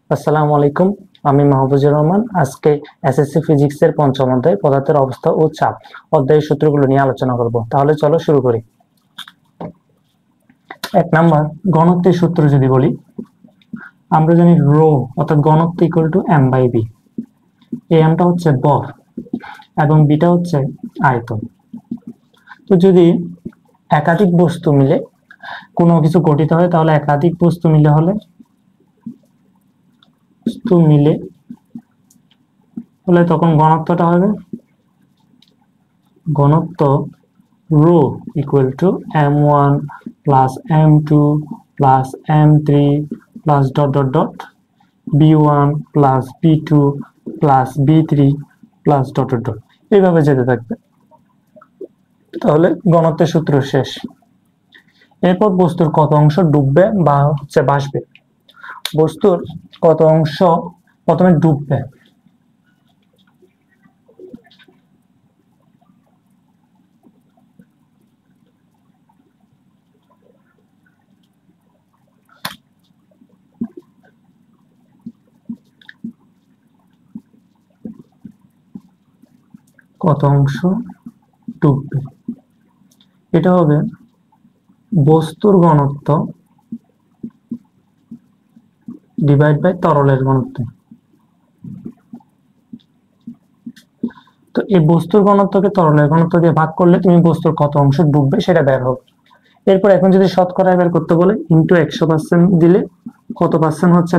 আসসালামু আলাইকুম, আমি মাহফুজুর রহমান। আজকে এসএসসি ফিজিক্সের পঞ্চম অধ্যায় পদার্থের অবস্থা ও চাপ অধ্যায়ের সূত্রগুলো নিয়ে আলোচনা করব। তাহলে চলো শুরু করি। 1 নাম্বার ঘনত্বের সূত্র যদি বলি, আমরা জানি রো অর্থাৎ ঘনত্ব equal to M by B. এই এমটা হচ্ছে ভর এবং বিটা হচ্ছে আয়তন। তো যদি একাধিক বস্তু মিলে কোনো কিছু গঠিত হয়, তাহলে একাধিক বস্তু মিলে হলে তখন ঘনত্বটা হবে ঘনত্ব rho equal to m1 plus m2 plus m3 plus dot dot dot b1 plus b2 plus b3 plus dot dot dot, এইভাবে যেতে থাকবে। তাহলে ঘনত্বের সূত্র শেষ। এরপর বস্তুর কত অংশ ডুববে বা ভাসবে। বস্তুর কত অংশ প্রথমে ডুববে, কত অংশ ডুববে, এটা হবে বস্তুর ঘনত্ব ডিভাইড বাই তরলের ঘনত্ব। তো এই বস্তুর ঘনত্বকে তরলের ঘনত্ব দিয়ে ভাগ করলে তুমি বস্তুর কত অংশ ডুববে সেটা বের হবে। এরপর এখন যদি শতকরায় বের করতে বলে, ইন্টু 100% দিলে কত পার্সেন্ট হচ্ছে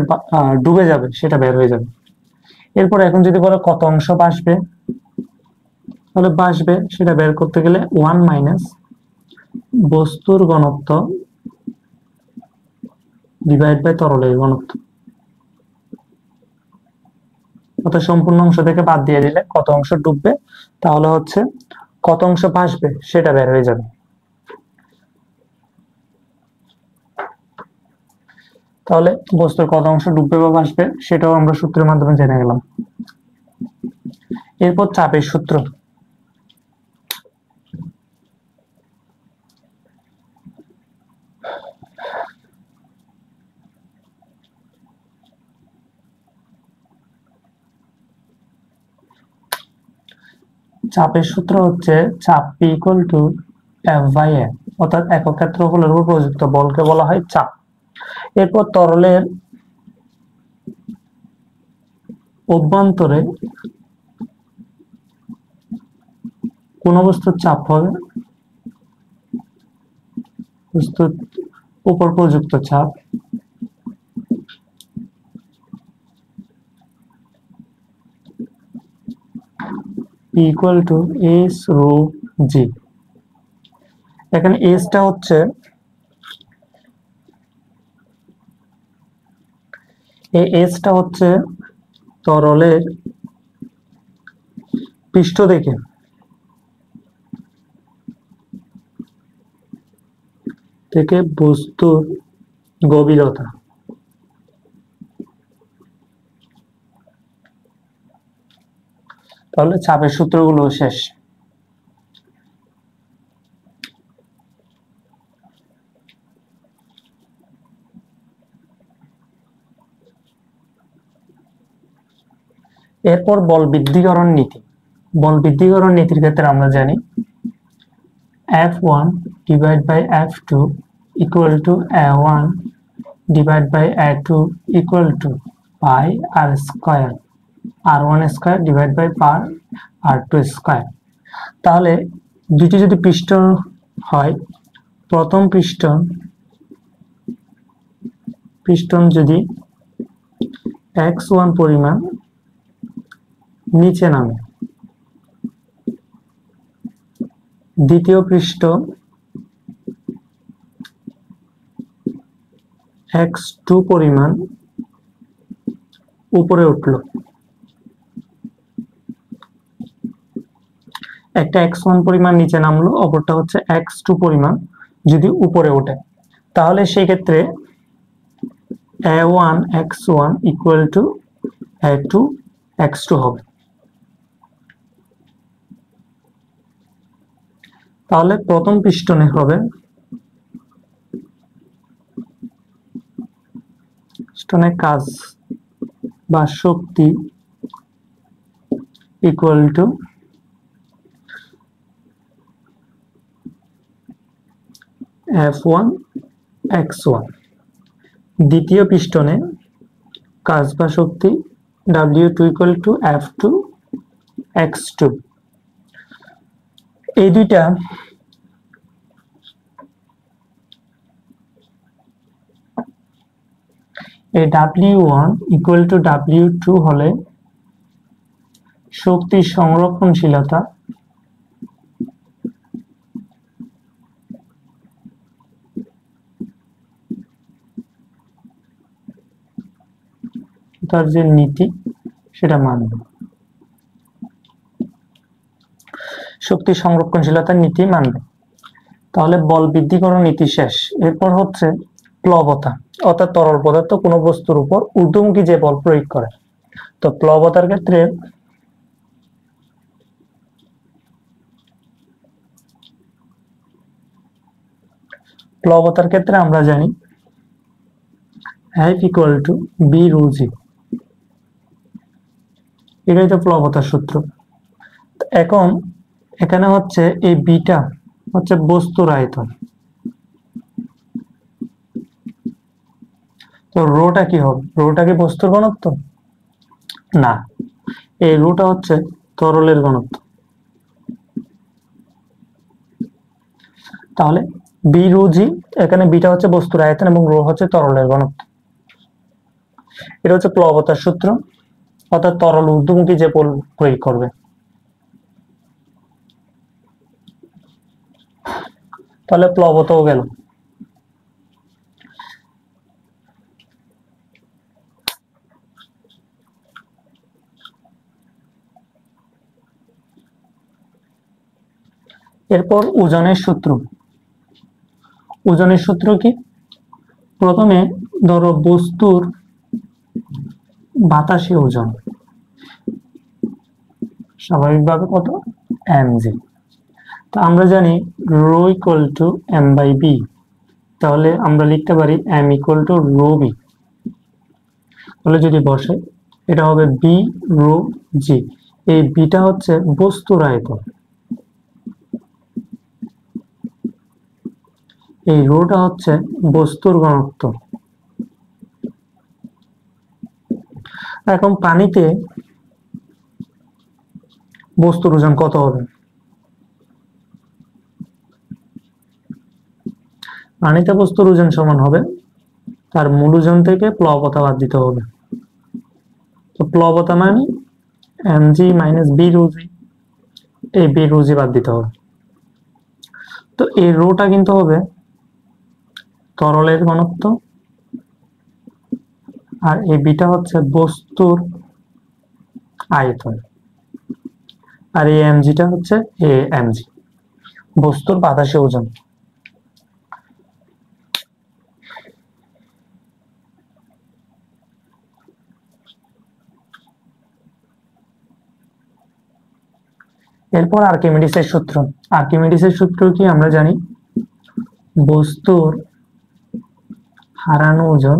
ডুবে যাবে সেটা বের হয়ে যাবে। এরপর এখন যদি বলে কত অংশ ভাসবে, তাহলে ভাসবে সেটা বের করতে গেলে 1 মাইনাস বস্তুর ঘনত্ব ডিভাইড বাই তরলের ঘনত্ব, অর্থাৎ সম্পূর্ণ অংশ থেকে বাদ দিয়ে দিলে কত অংশ ডুববে, তাহলে হচ্ছে কত অংশ ভাসবে সেটা বের হয়ে যাবে। তাহলে বস্তুর কত অংশ ডুববে বা ভাসবে সেটাও আমরা সূত্রের মাধ্যমে জেনে গেলাম। এরপর চাপের সূত্র। চাপের সূত্র হচ্ছে চাপ P equal to F by A, অর্থাৎ একক ক্ষেত্রফলের উপর প্রযুক্ত বলকে বলা হয় চাপ। এরপর তরলের অভ্যন্তরে কোন বস্তুর চাপ হবে বস্তুর উপর প্রযুক্ত চাপ ইকুয়াল টু এস রো জি। এখানে এসটা হচ্ছে তরলের পৃষ্ঠ থেকে বস্তুর গভীরতা। তাহলে চাপের সূত্রগুলো শেষ। এরপর বল বৃদ্ধিকরণ নীতি। বল বৃদ্ধিকরণ নীতির ক্ষেত্রে আমরা জানি F1 divide by F2 equal to A1 divide by A2 equal to pi R square R1 square divide by per R2 square. তাহলে দুটি যদি পিস্টন হয়, প্রথম পিস্টন যদি x1 পরিমাণ নিচে নামে, দ্বিতীয় পিস্টন x2 পরিমাণ উপরে উঠল। একটা x1 পরিমাণ নিচে নামলো, অপরটা হচ্ছে x2 পরিমাণ যদি উপরে ওঠে, তাহলে সেই ক্ষেত্রে A1 x1 equal to A2 x2 হবে। তাহলে প্রথম পিস্টনে হবে পিস্টনের কাজ বা শক্তি ইকুয়াল টু F1 x1। দ্বিতীয় পিস্টনে কাজ বা শক্তি W2 equal to F2 x2। এই দুইটা এই W1 ইকুয়াল টু W2 হলে শক্তির সংরক্ষণশীলতা তার যে নীতি সেটা মানবে, শক্তি সংরক্ষণশীলতার নীতি মানবে। তাহলে বল বৃদ্ধিকরণ নীতি শেষ। এরপর হচ্ছে প্লবতা, অর্থাৎ তরল পদার্থ কোনো বস্তুর উপর ঊর্ধ্বমুখী যে বল প্রয়োগ করে। তো প্লবতার ক্ষেত্রে আমরা জানি F equal to B rho g, এটাই তো প্লবতার সূত্র। এখন এখানে হচ্ছে এই বিটা হচ্ছে বস্তুর আয়তন, তো রোটা কি হবে? রোটা কি বস্তুর ঘনত্ব? না, এই রোটা হচ্ছে তরলের ঘনত্ব। তাহলে বি রো জি, এখানে বিটা হচ্ছে বস্তুর আয়তন এবং রো হচ্ছে তরলের ঘনত্ব। এটা হচ্ছে প্লবতার সূত্র, অর্থাৎ তরল ঊর্ধ্বমুখী যে বল প্রয়োগ করবে। তাহলে প্লবতাও গেল। এরপর ওজনের সূত্র। ওজনের সূত্র কি? প্রথমে ধরো বস্তুর বাতাসে ওজন স্বাভাবিকভাবে কত? mg। তো আমরা জানি rho equal to m by B, তাহলে আমরা লিখতে পারি m equal to rho B. তাহলে যদি বসে এটা হবে বি রো জি। এই বিটা হচ্ছে বস্তুর আয়তন, এই রোটা হচ্ছে বস্তুর ঘনত্ব। এখন পানিতে বস্তুর ওজন কত হবে? পানিতে বস্তুর ওজন সমান হবে তার মূল ওজন থেকে প্লবতা বাদ দিতে হবে। তো প্লবতা মানে mg মাইনাস বি রো জি, এই বি রো জি বাদ দিতে হবে। তো এই রোটা কিন্তু হবে তরলের ঘনত্ব, আর এই বিটা হচ্ছে বস্তুর আয়তন, আর এই mgটা হচ্ছে mg বস্তুর বাতাসে ওজন। এরপর আর্কিমিডিসের সূত্র। আর্কিমিডিসের সূত্র কি আমরা জানি? বস্তুর হারানো ওজন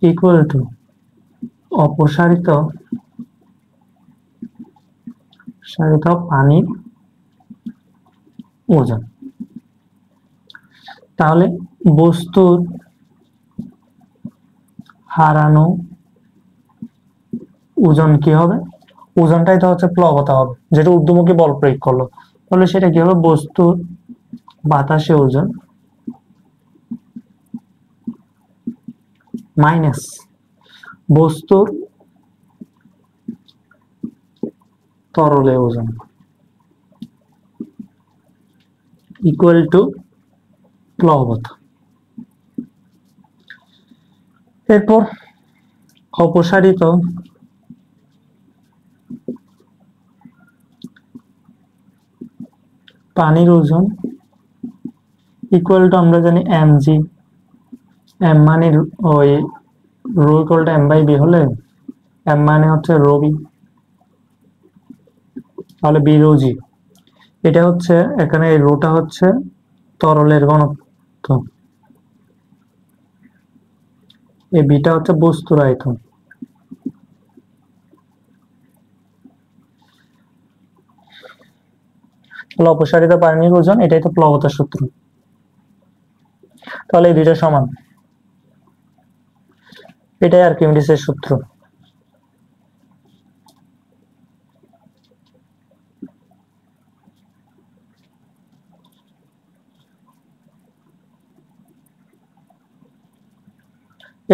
ইকুয়াল টু অপসারিত পানির ওজন। তাহলে বস্তুর হারানো ওজন কি হবে? ওজনটাই তো হচ্ছে প্লবতা হবে, যেটা ঊর্ধ্বমুখী বল প্রয়োগ করলো। তাহলে সেটা কি হবে? বস্তুর বাতাসে ওজন মাইনাস বস্তুর তরলে ওজন ইকুয়াল টু প্লবতা। এরপর অপসারিত পানির ওজন ইকুয়াল টু আমরা জানি mg, m মানে ওই rho equal to m by B হলে m মানে হচ্ছে রো বি, তাহলে বি রো জি। এটা হচ্ছে এখানে এই রোটা হচ্ছে তরলের ঘনত্ব, এই বিটা হচ্ছে বস্তুর আয়তন। তাহলে অপসারিত পারমাণবিক ওজন, এটাই তো প্লবতার সূত্র। তাহলে এই দুইটা সমান, এটাই আর্কিমিডিসের সূত্র।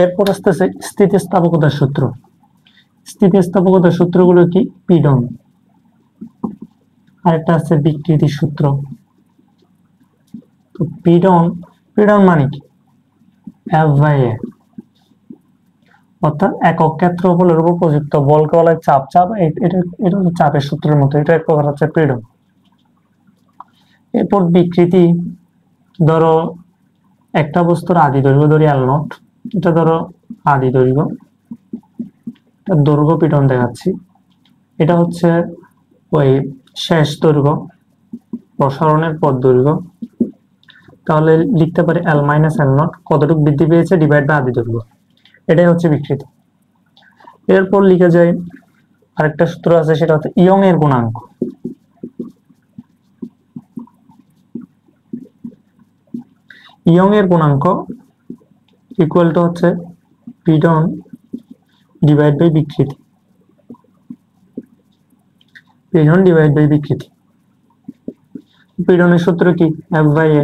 এরপর আসতেছে স্থিতিস্থাপকতার সূত্র। স্থিতিস্থাপকতার সূত্রগুলো কি? পীড়ন, আরেকটা আছে বিকৃতির সূত্র। তো পীড়ন মানে কি? F/A, অর্থাৎ একক ক্ষেত্রফলের উপর প্রযুক্ত বলকে বলা হয় চাপ। এটা হচ্ছে চাপের সূত্রের মতো, এটা এক প্রকার হচ্ছে পীড়ন। এরপর বিকৃতি, ধরো একটা বস্তুর আদি দৈর্ঘ্য ধরি L0, এটা ধরো আদি দৈর্ঘ্য, দৈর্ঘ্য পীড়ন দেখাচ্ছি। এটা হচ্ছে ওই শেষ দৈর্ঘ্য, প্রসারণের পর দৈর্ঘ্য। তাহলে লিখতে পারি L-L0 কতটুকু বৃদ্ধি পেয়েছে ডিভাইড বাই আদি দৈর্ঘ্য, এটাই হচ্ছে বিকৃতি। এরপর লিখে যায় আরেকটা সূত্র আছে, সেটা হচ্ছে ইয়ং এর গুণাঙ্ক। ইয়ং এর গুণাঙ্ক ইকুয়াল টু হচ্ছে পীড়ন ডিভাইড বাই বিকৃতি। পীড়ন ডিভাইড বাই বিকৃতি। পীড়নের সূত্র কি? F/A।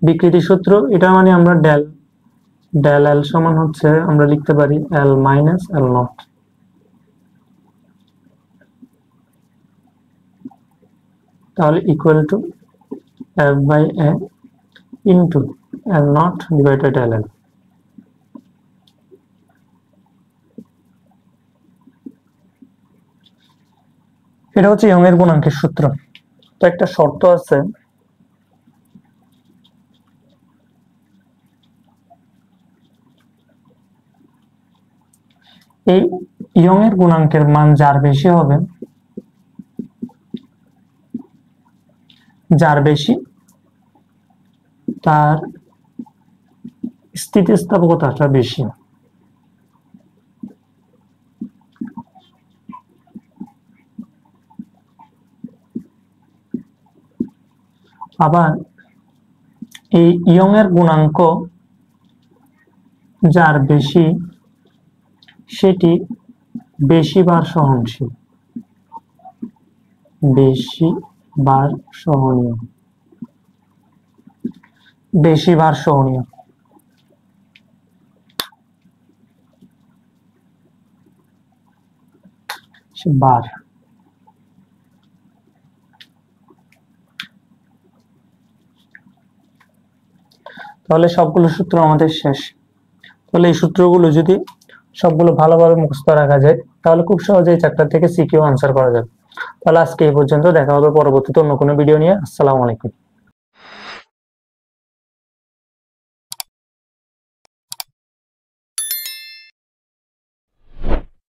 বিকৃতির সূত্র, এটা মানে আমরা ডেল এল সমান হচ্ছে, আমরা লিখতে পারি L-L0, তাহলে equal to F/A into L0 divided del L. এটা হচ্ছে ইয়ং এর গুণাঙ্কের সূত্র। তো একটা শর্ত আছে, এই ইয়ং এর গুণাঙ্কের মান যার বেশি হবে, তার স্থিতিস্থাপকতাটা বেশি। আবার এই ইয়ং এর গুণাঙ্ক যার বেশি, সেটি বেশি বার সহনশীল, বেশি বার সহনীয়। বার। তাহলে সবগুলো সূত্র আমাদের শেষ। তাহলে এই সূত্রগুলো যদি সবগুলো ভালোভাবে মুখস্থ রাখা যায়, তাহলে খুব সহজেই চ্যাপ্টার থেকে সিকিউ আনসার করা যাবে। তাহলে আজকে এই পর্যন্ত, দেখা হবে পরবর্তীতে অন্য কোনো ভিডিও নিয়ে। আসসালামু আলাইকুম।